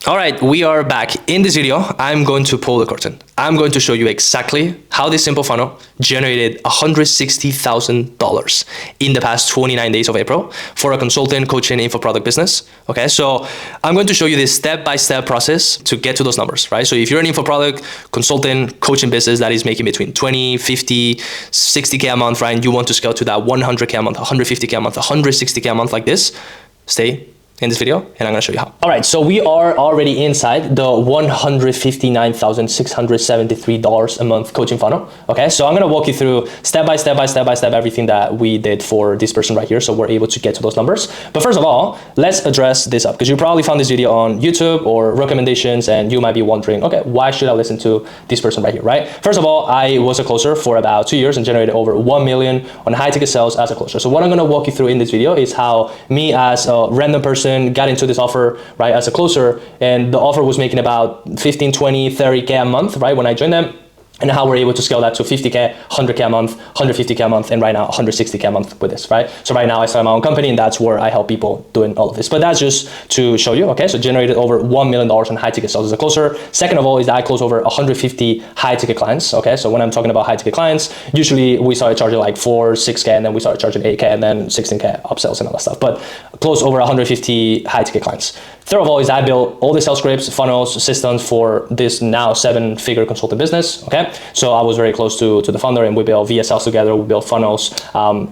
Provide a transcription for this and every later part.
All right, we are back. In this video, I'm going to pull the curtain. I'm going to show you exactly how this simple funnel generated $160,000 in the past 29 days of April for a consultant, coaching, info product business. Okay, so I'm going to show you this step-by-step process to get to those numbers, right? So if you're an info product, consultant, coaching business that is making between 20, 50, 60K a month, right? And you want to scale to that 100K a month, 150K a month, 160K a month like this, stay in this video and I'm going to show you how. All right, so we are already inside the $159,673 a month coaching funnel. Okay, so I'm going to walk you through step by step everything that we did for this person right here, so we're able to get to those numbers. But first of all, let's address this up, because you probably found this video on YouTube or recommendations and you might be wondering, okay, why should I listen to this person right here, right? First of all, I was a closer for about 2 years and generated over 1 million on high ticket sales as a closer. So what I'm going to walk you through in this video is how me as a random person got into this offer, right, as a closer, and the offer was making about 15, 20, 30K a month, right, when I joined them, and how we're able to scale that to 50K, 100K a month, 150K a month, and right now 160K a month with this, right? So right now I started my own company and that's where I help people doing all of this. But that's just to show you, okay? So generated over $1 million on high ticket sales as a closer. Second of all is that I close over 150 high ticket clients, okay? So when I'm talking about high ticket clients, usually we started charging like 4, 6K, and then we started charging 8K and then 16K upsells and all that stuff. But close over 150 high ticket clients. Third of all is I built all the sales scripts, funnels, systems for this now 7-figure consulting business, okay? So I was very close to the founder and we built VSLs together, we built funnels,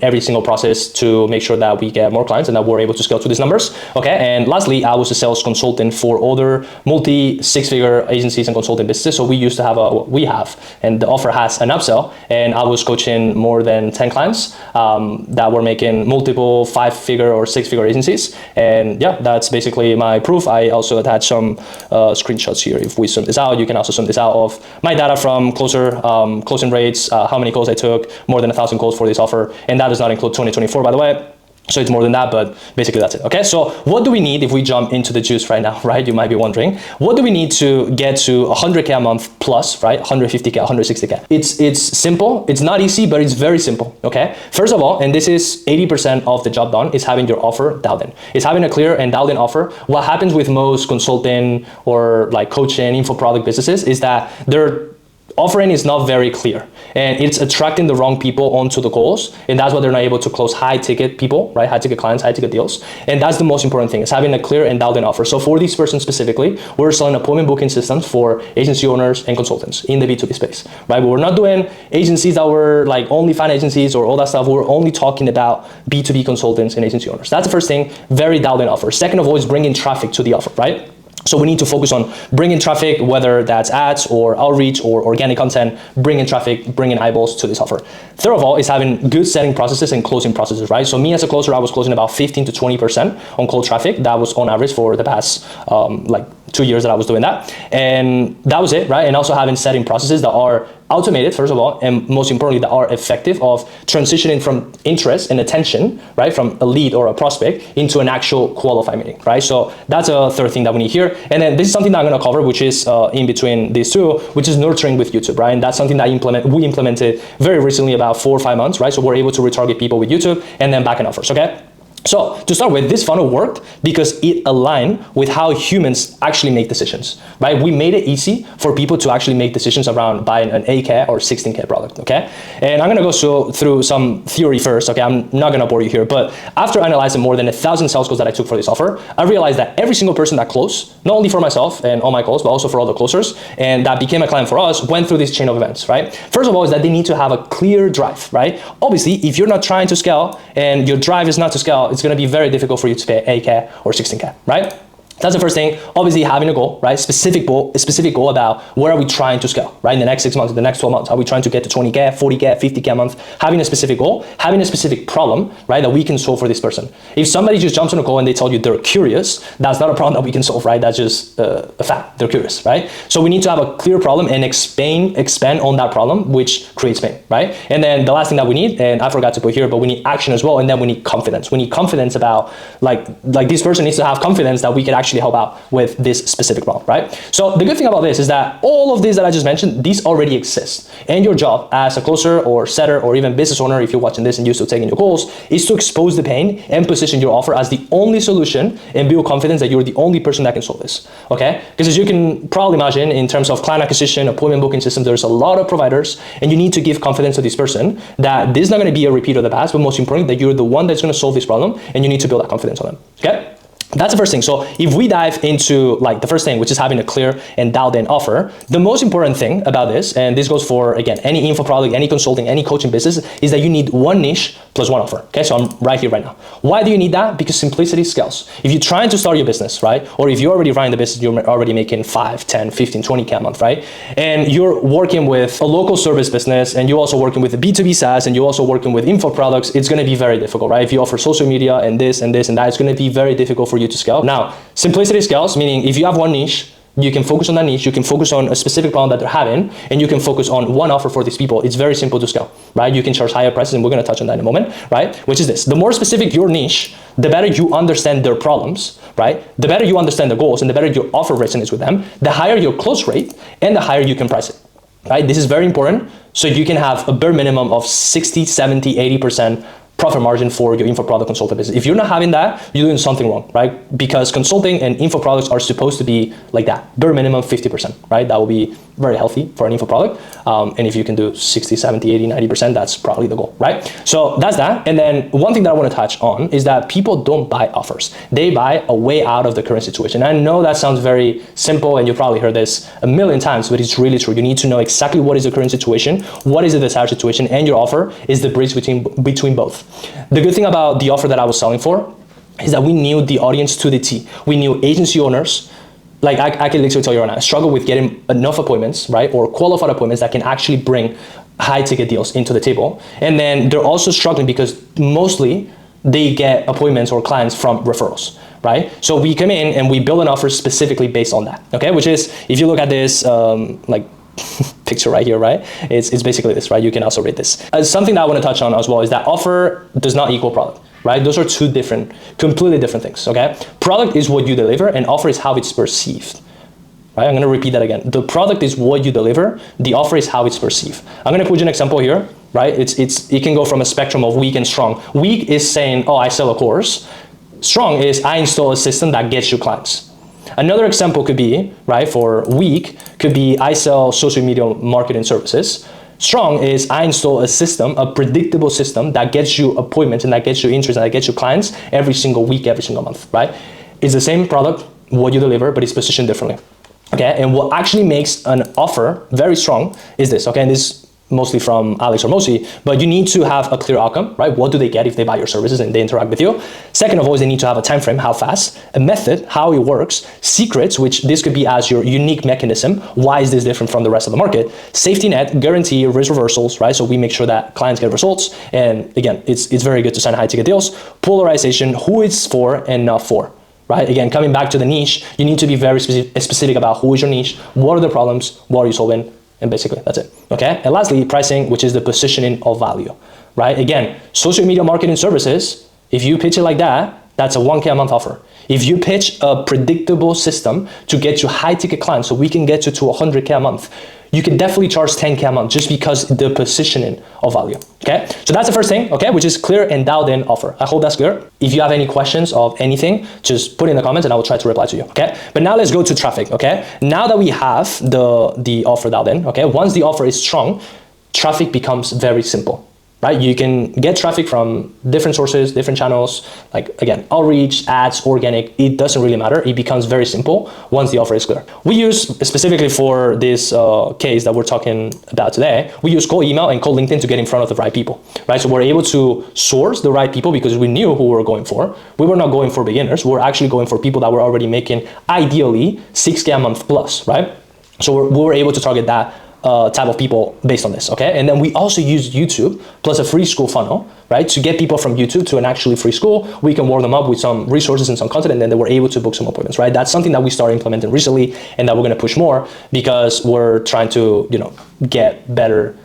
every single process to make sure that we get more clients and that we're able to scale to these numbers, okay? And lastly, I was a sales consultant for other multi-6-figure agencies and consulting businesses. So we used to have and the offer has an upsell, and I was coaching more than 10 clients that were making multiple 5-figure or 6-figure agencies. And yeah, that's basically my proof. I also attached some screenshots here. If we zoom this out, you can also zoom this out of my data from closing rates, how many calls I took, more than 1,000 calls for this offer, and that does not include 2024, by the way. So it's more than that, but basically that's it. Okay, so what do we need if we jump into the juice right now, right? You might be wondering, what do we need to get to 100K a month plus, right? 150K, 160K. It's simple. It's not easy, but it's very simple. Okay. First of all, and this is 80% of the job done, is having your offer dialed in. It's having a clear and dialed in offer. What happens with most consulting or like coaching, info product businesses is that they're offering is not very clear and it's attracting the wrong people onto the calls, and that's why they're not able to close high ticket people, right? High ticket clients, high ticket deals. And that's the most important thing, is having a clear and dialed in offer. So for these persons specifically, we're selling appointment booking systems for agency owners and consultants in the B2B space, right? But we're not doing agencies that were like only fan agencies or all that stuff. We're only talking about B2B consultants and agency owners. That's the first thing, very dialed in offer. Second of all is bringing traffic to the offer, right? So we need to focus on bringing traffic, whether that's ads or outreach or organic content, bringing traffic, bringing eyeballs to this offer. Third of all is having good setting processes and closing processes, right? So me as a closer, I was closing about 15 to 20% on cold traffic. That was on average for the past like 2 years that I was doing that. And that was it, right? And also having setting processes that are automated, first of all, and most importantly, that are effective of transitioning from interest and attention, right, from a lead or a prospect into an actual qualified meeting, right? So that's a third thing that we need here. And then this is something that I'm going to cover, which is in between these two, which is nurturing with YouTube, right? And that's something that we implemented very recently, about 4 or 5 months, right? So we're able to retarget people with YouTube and then back-end offers, okay? So to start with, this funnel worked because it aligned with how humans actually make decisions, right? We made it easy for people to actually make decisions around buying an 8K or 16K product, okay? And I'm gonna go through some theory first, okay? I'm not gonna bore you here, but after analyzing more than 1,000 sales calls that I took for this offer, I realized that every single person that closed, not only for myself and all my calls, but also for all the closers, and that became a client for us, went through this chain of events, right? First of all is that they need to have a clear drive, right? Obviously, if you're not trying to scale and your drive is not to scale, it's going to be very difficult for you to pay 8K or 16K, right? That's the first thing. Obviously having a goal, right? A specific goal about where are we trying to scale, right? In the next 6 months, in the next 12 months, are we trying to get to 20K, 40K, 50K a month? Having a specific goal, having a specific problem, right? That we can solve for this person. If somebody just jumps on a call and they tell you they're curious, that's not a problem that we can solve, right? That's just a fact. They're curious, right? So we need to have a clear problem and expand on that problem, which creates pain, right? And then the last thing that we need, and I forgot to put here, but we need action as well. And then we need confidence. We need confidence about like this person needs to have confidence that we can actually actually help out with this specific problem, right? So the good thing about this is that all of these that I just mentioned, these already exist. And your job as a closer or setter or even business owner, if you're watching this and you're still taking your calls, is to expose the pain and position your offer as the only solution and build confidence that you're the only person that can solve this, okay? Because as you can probably imagine, in terms of client acquisition, appointment booking system, there's a lot of providers, and you need to give confidence to this person that this is not going to be a repeat of the past, but most importantly, that you're the one that's going to solve this problem, and you need to build that confidence on them, okay? That's the first thing. So if we dive into like the first thing, which is having a clear and dialed in offer, the most important thing about this, and this goes for, again, any info product, any consulting, any coaching business, is that you need one niche plus one offer. Okay, so I'm right here right now. Why do you need that? Because simplicity scales. If you're trying to start your business, right? Or if you're already running the business, you're already making 5, 10, 15, 20K a month, right? And you're working with a local service business, and you're also working with a B2B SaaS, and you're also working with info products, it's going to be very difficult, right? If you offer social media and this and this and that, it's going to be very difficult for you to scale. Now, simplicity scales, meaning if you have one niche, you can focus on that niche, you can focus on a specific problem that they're having, and you can focus on one offer for these people. It's very simple to scale, right? You can charge higher prices, and we're going to touch on that in a moment, right? Which is this: the more specific your niche, the better you understand their problems, right? The better you understand their goals, and the better your offer resonates with them, the higher your close rate, and the higher you can price it, right? This is very important, so you can have a bare minimum of 60, 70, 80% profit margin for your info product consulting business. If you're not having that, you're doing something wrong, right? Because consulting and info products are supposed to be like that, bare minimum 50%, right? That will be very healthy for an info product. And if you can do 60, 70, 80, 90%, that's probably the goal, right? So that's that. And then one thing that I want to touch on is that people don't buy offers. They buy a way out of the current situation. I know that sounds very simple, and you probably heard this a million times, but it's really true. You need to know exactly what is the current situation, what is the desired situation, and your offer is the bridge between both. The good thing about the offer that I was selling for is that we knew the audience to the T. We knew agency owners. Like I can literally tell you right now, I struggle with getting enough appointments, right? Or qualified appointments that can actually bring high ticket deals into the table. And then they're also struggling because mostly they get appointments or clients from referrals, right? So we come in and we build an offer specifically based on that, okay? Which is, if you look at this, like picture right here, right? It's basically this, right? You can also read this. Something that I want to touch on as well is that offer does not equal product, right? Those are two completely different things, okay? Product is what you deliver, and offer is how it's perceived, right? I'm going to repeat that again. The product is what you deliver. The offer is how it's perceived. I'm going to put you an example here, right? It can go from a spectrum of weak and strong. Weak is saying, oh, I sell a course. Strong is I install a system that gets you clients. Another example could be, right, for weak, could be I sell social media marketing services. Strong is I install a system, a predictable system that gets you appointments and that gets you interest and that gets you clients every single week, every single month, right? It's the same product, what you deliver, but it's positioned differently, okay? And what actually makes an offer very strong is this, okay? And this mostly from Alex Hormozi, but you need to have a clear outcome, right? What do they get if they buy your services and they interact with you? Second of all, they need to have a time frame, how fast, a method, how it works, secrets, which this could be as your unique mechanism. Why is this different from the rest of the market? Safety net, guarantee, risk reversals, right? So we make sure that clients get results. And again, it's very good to sign high ticket deals. Polarization, who it's for and not for. Right? Again, coming back to the niche, you need to be very specific about who is your niche, what are the problems, what are you solving, and basically that's it, okay? And lastly, pricing, which is the positioning of value, right? Again, social media marketing services, if you pitch it like that, that's a 1K a month offer. If you pitch a predictable system to get you high ticket clients so we can get you to 100K a month, you can definitely charge 10K a month just because the positioning of value, okay? So that's the first thing, okay, which is clear and dialed in offer. I hope that's clear. If you have any questions of anything, just put it in the comments and I will try to reply to you, okay? But now let's go to traffic, okay? Now that we have the offer dialed in, okay, once the offer is strong, traffic becomes very simple. Right? You can get traffic from different sources, different channels, like again, outreach, ads, organic, it doesn't really matter. It becomes very simple once the offer is clear. We use, specifically for this case that we're talking about today, we use cold email and cold LinkedIn to get in front of the right people, right? So we're able to source the right people because we knew who we were going for. We were not going for beginners. We're actually going for people that were already making ideally 6K a month plus, right? So we were able to target that type of people based on this, okay? And then we also use YouTube plus a free school funnel, right? To get people from YouTube to an actually free school. We can warm them up with some resources and some content, and then they were able to book some appointments, right? That's something that we started implementing recently and that we're gonna push more because we're trying to, get better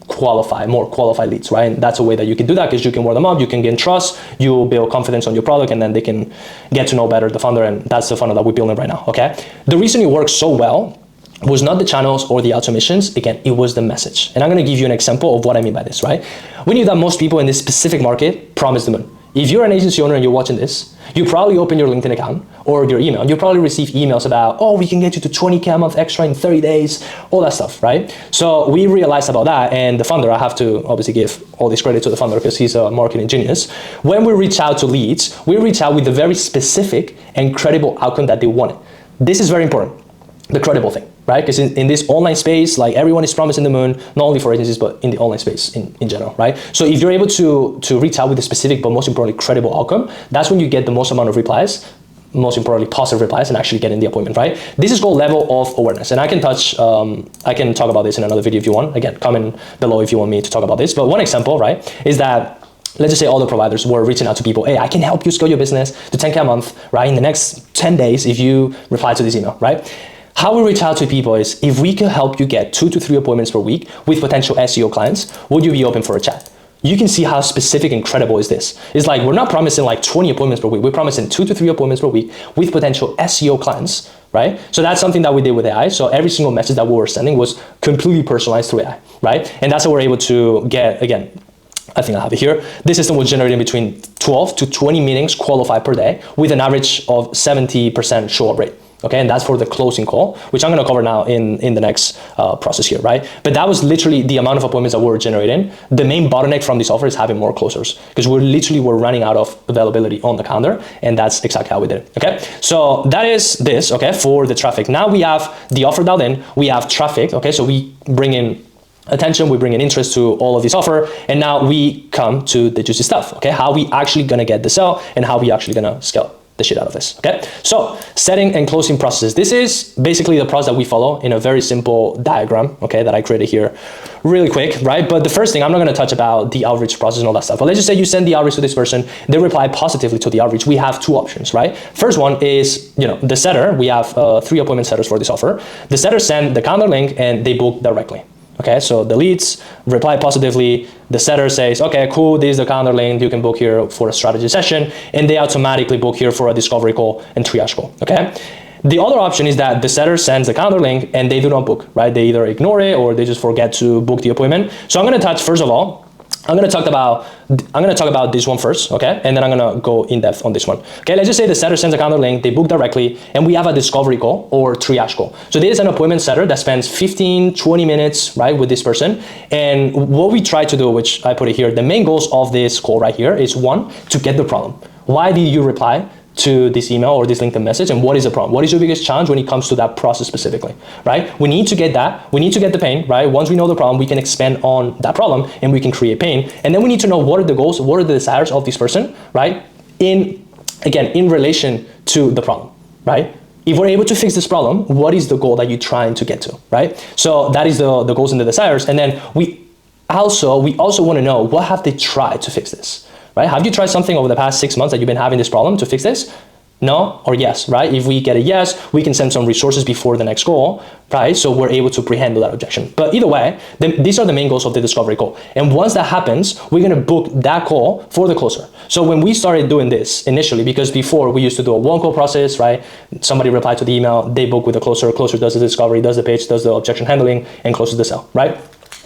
more qualified leads, right? And that's a way that you can do that, because you can warm them up, you can gain trust, you build confidence on your product, and then they can get to know better the founder, and that's the funnel that we're building right now, okay? The reason it works so well was not the channels or the automations. Again, it was the message. And I'm gonna give you an example of what I mean by this, right? We knew that most people in this specific market promise the moon. If you're an agency owner and you're watching this, you probably open your LinkedIn account or your email. You probably receive emails about, oh, we can get you to 20K a month extra in 30 days, all that stuff, right? So we realized about that, and the founder, I have to obviously give all this credit to the founder because he's a marketing genius. When we reach out to leads, we reach out with a very specific and credible outcome that they wanted. This is very important, the credible thing, right? Because in this online space, like everyone is promising the moon, not only for agencies, but in the online space in general, right? So if you're able to reach out with a specific, but most importantly, credible outcome, that's when you get the most amount of replies, most importantly, positive replies, and actually getting the appointment, right? This is called level of awareness. And I can talk about this in another video if you want. Again, comment below if you want me to talk about this. But one example, right, is that let's just say all the providers were reaching out to people, hey, I can help you scale your business to 10K a month, right? In the next 10 days, if you reply to this email, right? How we reach out to people is, if we can help you get 2 to 3 appointments per week with potential SEO clients, would you be open for a chat? You can see how specific and credible is this. It's like, we're not promising like 20 appointments per week. We're promising 2 to 3 appointments per week with potential SEO clients, right? So that's something that we did with AI. So every single message that we were sending was completely personalized through AI, right? And that's how we're able to get, again, I think I have it here. This system was generating between 12 to 20 meetings qualified per day with an average of 70% show up rate. Okay, and that's for the closing call, which I'm gonna cover now in the next process here, right? But that was literally the amount of appointments that we were generating. The main bottleneck from this offer is having more closers, because we're running out of availability on the calendar, and that's exactly how we did it, okay? So that is this, okay, for the traffic. Now we have the offer dialed in, we have traffic, okay? So we bring in attention, we bring in interest to all of this offer, and now we come to the juicy stuff, okay? How we actually gonna get the sale and how we actually gonna scale the shit out of this, okay? So setting and closing processes. This is basically the process that we follow in a very simple diagram, okay, that I created here really quick, right? But the first thing, I'm not gonna touch about the outreach process and all that stuff, but let's just say you send the outreach to this person, they reply positively to the outreach. We have 2 options, right? First one is, the setter. We have 3 appointment setters for this offer. The setter send the calendar link and they book directly. Okay, so the leads reply positively, the setter says, okay, cool, this is the calendar link, you can book here for a strategy session, and they automatically book here for a discovery call and triage call, okay? The other option is that the setter sends the calendar link and they do not book, right? They either ignore it or they just forget to book the appointment. So I'm gonna touch, first of all, I'm gonna talk about this one first, okay? And then I'm gonna go in depth on this one. Okay, let's just say the setter sends a calendar link, they book directly, and we have a discovery call or triage call. So this is an appointment setter that spends 15, 20 minutes, right, with this person. And what we try to do, which I put it here, the main goals of this call right here is, 1, to get the problem. Why did you reply to this email or this LinkedIn message, and what is the problem? What is your biggest challenge when it comes to that process specifically, right? We need to get that. We need to get the pain, right? Once we know the problem, we can expand on that problem and we can create pain. And then we need to know what are the goals, what are the desires of this person, right? In relation to the problem, right? If we're able to fix this problem, what is the goal that you're trying to get to, right? So that is the goals and the desires. And then we also want to know, what have they tried to fix this? Right? Have you tried something over the past 6 months that you've been having this problem to fix this? No or yes, right? If we get a yes, we can send some resources before the next call, right? So we're able to pre-handle that objection. But either way, these are the main goals of the discovery call. And once that happens, we're gonna book that call for the closer. So when we started doing this initially, because before we used to do a 1 call process, right? Somebody replied to the email, they book with the closer does the discovery, does the pitch, does the objection handling, and closes the sale, right?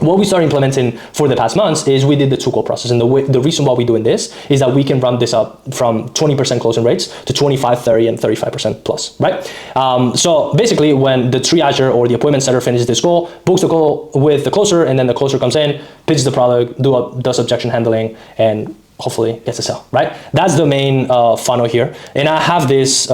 What we started implementing for the past months is we did the 2 call process. And the reason why we're doing this is that we can run this up from 20% closing rates to 25, 30, and 35% plus, right? So basically, when the triager or the appointment setter finishes this call, books the call with the closer, and then the closer comes in, pitches the product, does objection handling, and hopefully gets a sale, right? That's the main funnel here. And I have this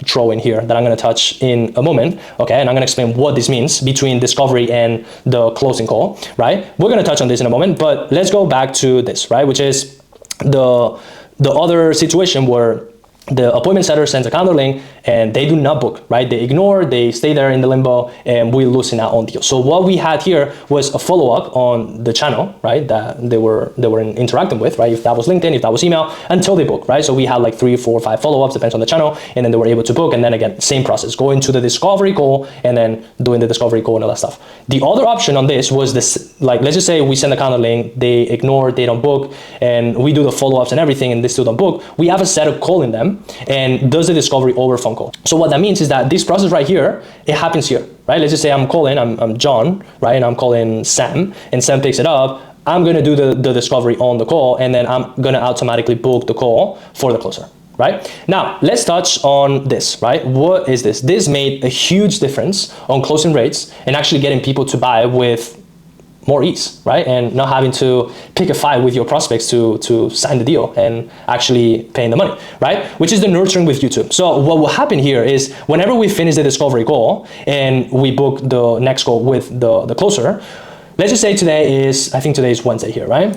drawing here that I'm gonna touch in a moment, okay? And I'm gonna explain what this means between discovery and the closing call, right? We're gonna touch on this in a moment, but let's go back to this, right? Which is the other situation where the appointment setter sends a calendar link and they do not book, right? They ignore, they stay there in the limbo, and we're losing out on deals. So what we had here was a follow-up on the channel, right, that they were interacting with, right? If that was LinkedIn, if that was email, until they book, right? So we had like 3, 4, 5 follow-ups, depends on the channel, and then they were able to book. And then again, same process, going to the discovery call and then doing the discovery call and all that stuff. The other option on this was this, like, let's just say we send a calendar link, they ignore, they don't book, and we do the follow-ups and everything, and they still don't book. We have a setup calling them and does the discovery over phone call. So what that means is that this process right here, it happens here, right? Let's just say I'm calling, I'm John, right? And I'm calling Sam, and Sam picks it up. I'm gonna do the discovery on the call, and then I'm gonna automatically book the call for the closer, right? Now, let's touch on this, right? What is this? This made a huge difference on closing rates and actually getting people to buy with more ease, right? And not having to pick a fight with your prospects to sign the deal and actually paying the money, right? Which is the nurturing with YouTube. So what will happen here is whenever we finish the discovery call and we book the next call with the closer, let's just say today is, I think today is Wednesday here, right?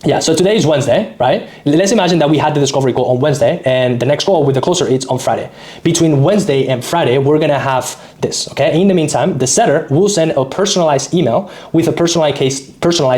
Yeah, so today is Wednesday, right? Let's imagine that we had the discovery call on Wednesday and the next call with the closer is on Friday. Between Wednesday and Friday, we're gonna have this, okay? In the meantime, the setter will send a personalized email with a personalized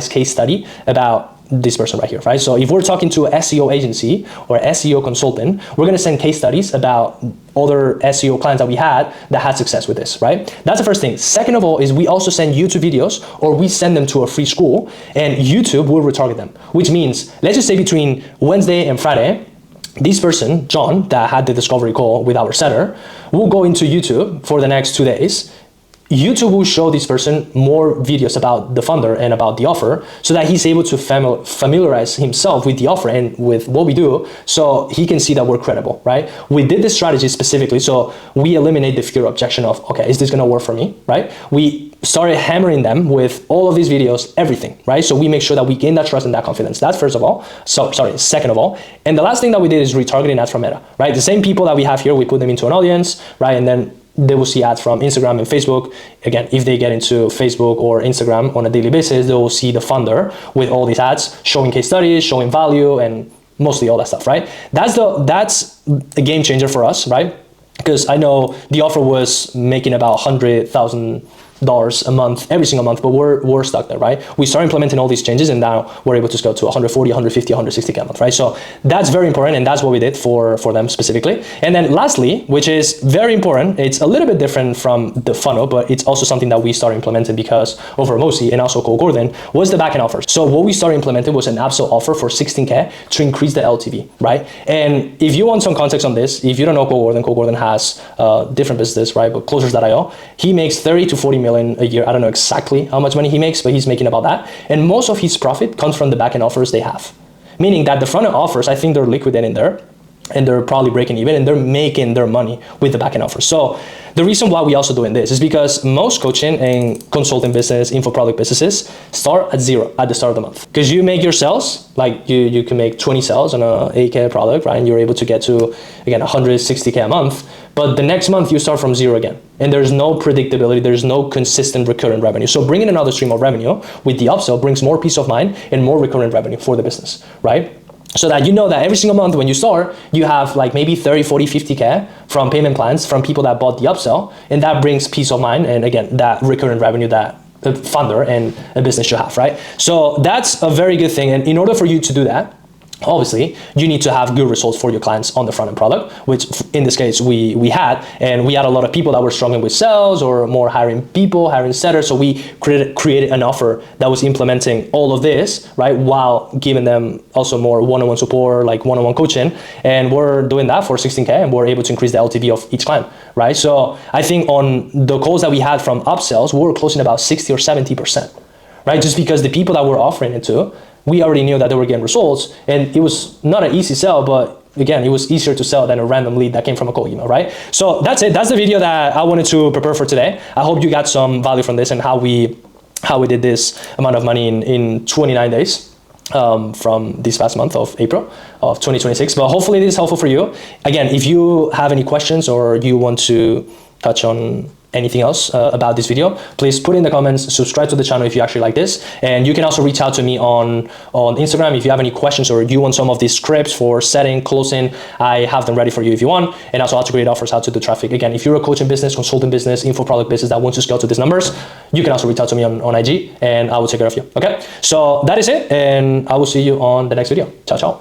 case study about this person right here, right? So if we're talking to an SEO agency or SEO consultant, we're gonna send case studies about other SEO clients that we had that had success with this, right? That's the first thing. Second of all is we also send YouTube videos, or we send them to a free school, and YouTube will retarget them, which means, let's just say between Wednesday and Friday, this person, John, that had the discovery call with our setter, will go into YouTube for the next 2 days. YouTube will show this person more videos about the funder and about the offer so that he's able to familiarize himself with the offer and with what we do so he can see that we're credible, right? We did this strategy specifically so we eliminate the fear objection of, okay, is this gonna work for me, right? We started hammering them with all of these videos, everything, right? So we make sure that we gain that trust and that confidence. That's first of all. Second of all. And the last thing that we did is retargeting ads from Meta, right? The same people that we have here, we put them into an audience, right? And then they will see ads from Instagram and Facebook. Again, if they get into Facebook or Instagram on a daily basis, they will see the funder with all these ads, showing case studies, showing value, and mostly all that stuff, right? That's a game changer for us, right? Because I know the offer was making about $100,000 a month, every single month, but we're stuck there, right? We start implementing all these changes and now we're able to scale to 140, 150, 160K a month, right? So that's very important, and that's what we did for them specifically. And then lastly, which is very important, it's a little bit different from the funnel, but it's also something that we started implementing because of Hormozi and also Cole Gordon, was the backend offers. So what we started implementing was an upsell offer for 16K to increase the LTV, right? And if you want some context on this, if you don't know Cole Gordon has different businesses, right? But Closers.io, he makes 30 to 40 million a year. I don't know exactly how much money he makes, but he's making about that. And most of his profit comes from the backend offers they have. Meaning that the front end offers, I think they're liquidating there and they're probably breaking even and they're making their money with the backend offer. So the reason why we also doing this is because most coaching and consulting business, info product businesses start at zero at the start of the month. Because you make your sales, like you can make 20 sales on a 8K product, right? And you're able to get to, again, 160K a month. But the next month you start from zero again. And there's no predictability, there's no consistent recurrent revenue. So bringing another stream of revenue with the upsell brings more peace of mind and more recurrent revenue for the business, right? So that you know that every single month when you start, you have like maybe 30, 40, 50K from payment plans from people that bought the upsell, and that brings peace of mind and again, that recurrent revenue that a funder and a business should have, right? So that's a very good thing. And in order for you to do that, obviously, you need to have good results for your clients on the front end product, which in this case we had, and we had a lot of people that were struggling with sales or more hiring people, hiring setters. So we created an offer that was implementing all of this, right, while giving them also more one-on-one support, like one-on-one coaching. And we're doing that for 16K, and we're able to increase the LTV of each client, right? So I think on the calls that we had from upsells, we were closing about 60 or 70%, right? Just because the people that we're offering it to, we already knew that they were getting results, and it was not an easy sell, but again, it was easier to sell than a random lead that came from a cold email, right? So that's it. That's the video that I wanted to prepare for today. I hope you got some value from this and how we did this amount of money in 29 days from this past month of April of 2026. But hopefully this is helpful for you. Again, if you have any questions or you want to touch on anything else about this video, please put in the comments, subscribe to the channel if you actually like this, and you can also reach out to me on Instagram if you have any questions or you want some of these scripts for setting, closing. I have them ready for you if you want, and also how to create offers, how to do traffic. Again, if you're a coaching business, consulting business, info product business that wants to scale to these numbers, you can also reach out to me on IG and I will take care of you. Okay, so that is it, and I will see you on the next video. Ciao, ciao.